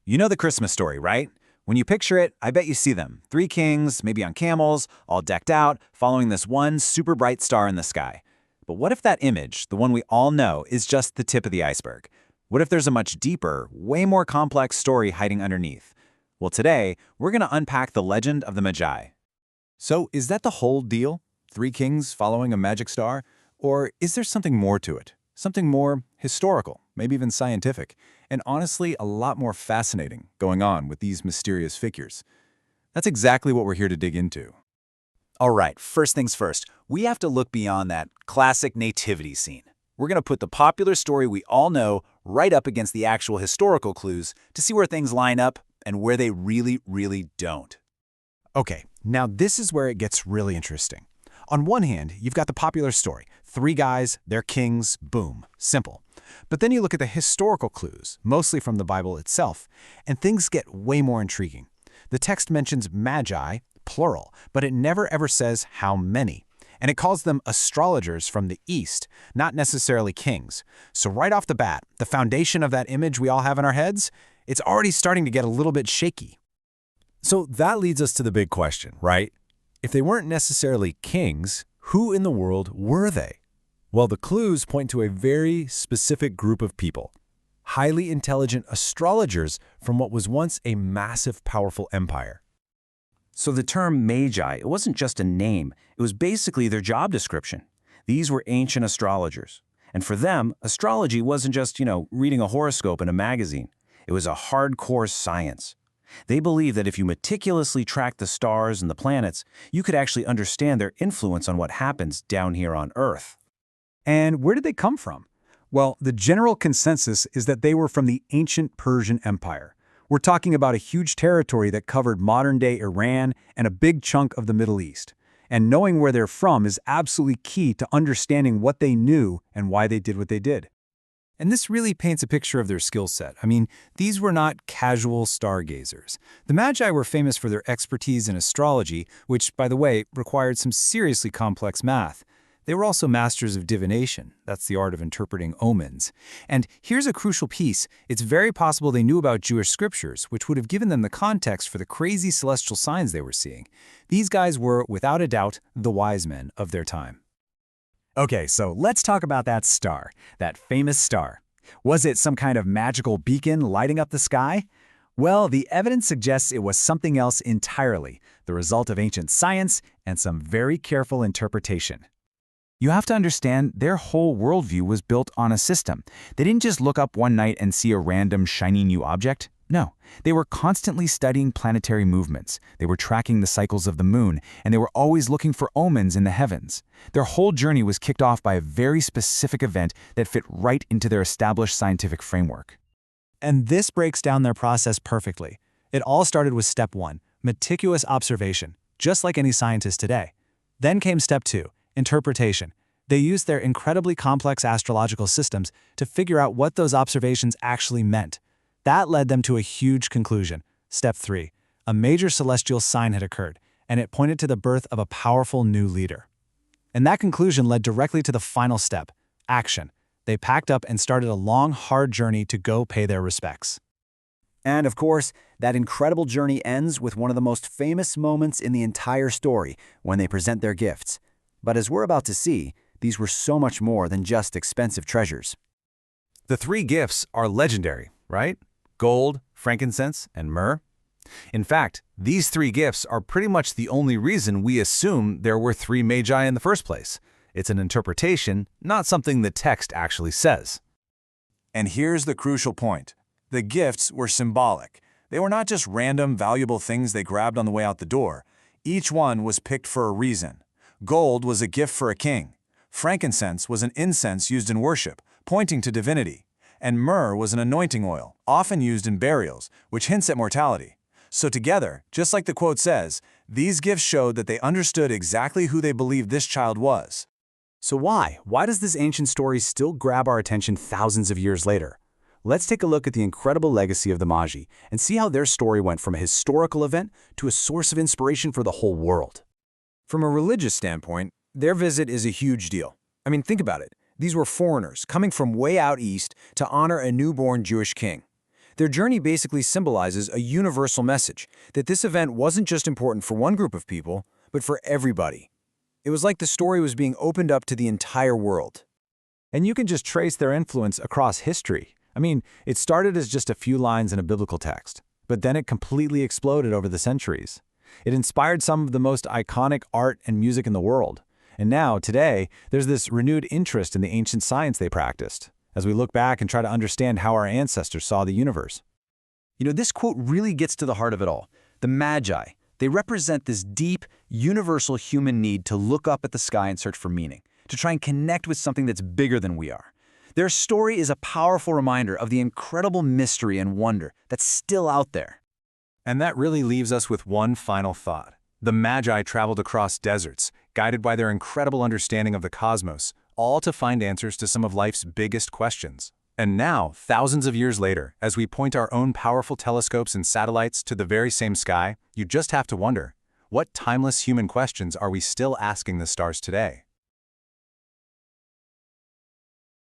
You know the Christmas story, right? When you picture it, I bet you see them. Three kings, maybe on camels, all decked out, following this one super bright star in the sky. But what if that image, the one we all know, is just the tip of the iceberg? What if there's a much deeper, way more complex story hiding underneath? Well, today, we're going to unpack the legend of the Magi. So is that the whole deal? Three kings following a magic star? Or is there something more to it? Something more historical, maybe even scientific, and honestly a lot more fascinating going on with these mysterious figures? That's exactly what we're here to dig into. All right, first things first, we have to look beyond that classic nativity scene. We're going to put the popular story we all know right up against the actual historical clues to see where things line up and where they really don't. Okay, now this is where it gets really interesting. On one hand, you've got the popular story. Three guys, they're kings, boom, simple. But then you look at the historical clues, mostly from the Bible itself, and things get way more intriguing. The text mentions Magi, plural, but it never ever says how many. And it calls them astrologers from the East, not necessarily kings. So right off the bat, the foundation of that image we all have in our heads, it's already starting to get a little bit shaky. So that leads us to the big question, right? If they weren't necessarily kings, who in the world were they? Well, the clues point to a very specific group of people. Highly intelligent astrologers from what was once a massive, powerful empire. So the term Magi, it wasn't just a name, it was basically their job description. These were ancient astrologers. And for them, astrology wasn't just, reading a horoscope in a magazine. It was a hardcore science. They believed that if you meticulously tracked the stars and the planets, you could actually understand their influence on what happens down here on Earth. And where did they come from? Well, the general consensus is that they were from the ancient Persian Empire. We're talking about a huge territory that covered modern-day Iran and a big chunk of the Middle East. And knowing where they're from is absolutely key to understanding what they knew and why they did what they did. And this really paints a picture of their skill set. I mean, these were not casual stargazers. The Magi were famous for their expertise in astrology, which, by the way, required some seriously complex math. They were also masters of divination. That's the art of interpreting omens. And here's a crucial piece. It's very possible they knew about Jewish scriptures, which would have given them the context for the crazy celestial signs they were seeing. These guys were, without a doubt, the wise men of their time. Okay, so let's talk about that star, that famous star. Was it some kind of magical beacon lighting up the sky? Well, the evidence suggests it was something else entirely, the result of ancient science and some very careful interpretation. You have to understand their whole worldview was built on a system. They didn't just look up one night and see a random shiny new object. No, they were constantly studying planetary movements. They were tracking the cycles of the moon, and they were always looking for omens in the heavens. Their whole journey was kicked off by a very specific event that fit right into their established scientific framework. And this breaks down their process perfectly. It all started with step 1, meticulous observation, just like any scientist today. Then came step 2, interpretation. They used their incredibly complex astrological systems to figure out what those observations actually meant. That led them to a huge conclusion. Step 3, a major celestial sign had occurred, and it pointed to the birth of a powerful new leader. And that conclusion led directly to the final step, action. They packed up and started a long, hard journey to go pay their respects. And of course, that incredible journey ends with one of the most famous moments in the entire story, when they present their gifts. But as we're about to see, these were so much more than just expensive treasures. The three gifts are legendary, right? Gold, frankincense, and myrrh. In fact, these three gifts are pretty much the only reason we assume there were three Magi in the first place. It's an interpretation, not something the text actually says. And here's the crucial point. The gifts were symbolic. They were not just random, valuable things they grabbed on the way out the door. Each one was picked for a reason. Gold was a gift for a king. Frankincense was an incense used in worship, pointing to divinity. And myrrh was an anointing oil, often used in burials, which hints at mortality. So together, just like the quote says, these gifts showed that they understood exactly who they believed this child was. So why? Why does this ancient story still grab our attention thousands of years later? Let's take a look at the incredible legacy of the Magi and see how their story went from a historical event to a source of inspiration for the whole world. From a religious standpoint, their visit is a huge deal. I mean, think about it. These were foreigners coming from way out east to honor a newborn Jewish king. Their journey basically symbolizes a universal message that this event wasn't just important for one group of people, but for everybody. It was like the story was being opened up to the entire world. And you can just trace their influence across history. I mean, it started as just a few lines in a biblical text, but then it completely exploded over the centuries. It inspired some of the most iconic art and music in the world. And now, today, there's this renewed interest in the ancient science they practiced, as we look back and try to understand how our ancestors saw the universe. This quote really gets to the heart of it all. The Magi, they represent this deep, universal human need to look up at the sky and search for meaning, to try and connect with something that's bigger than we are. Their story is a powerful reminder of the incredible mystery and wonder that's still out there. And that really leaves us with one final thought. The Magi traveled across deserts, guided by their incredible understanding of the cosmos, all to find answers to some of life's biggest questions. And now, thousands of years later, as we point our own powerful telescopes and satellites to the very same sky, you just have to wonder, what timeless human questions are we still asking the stars today?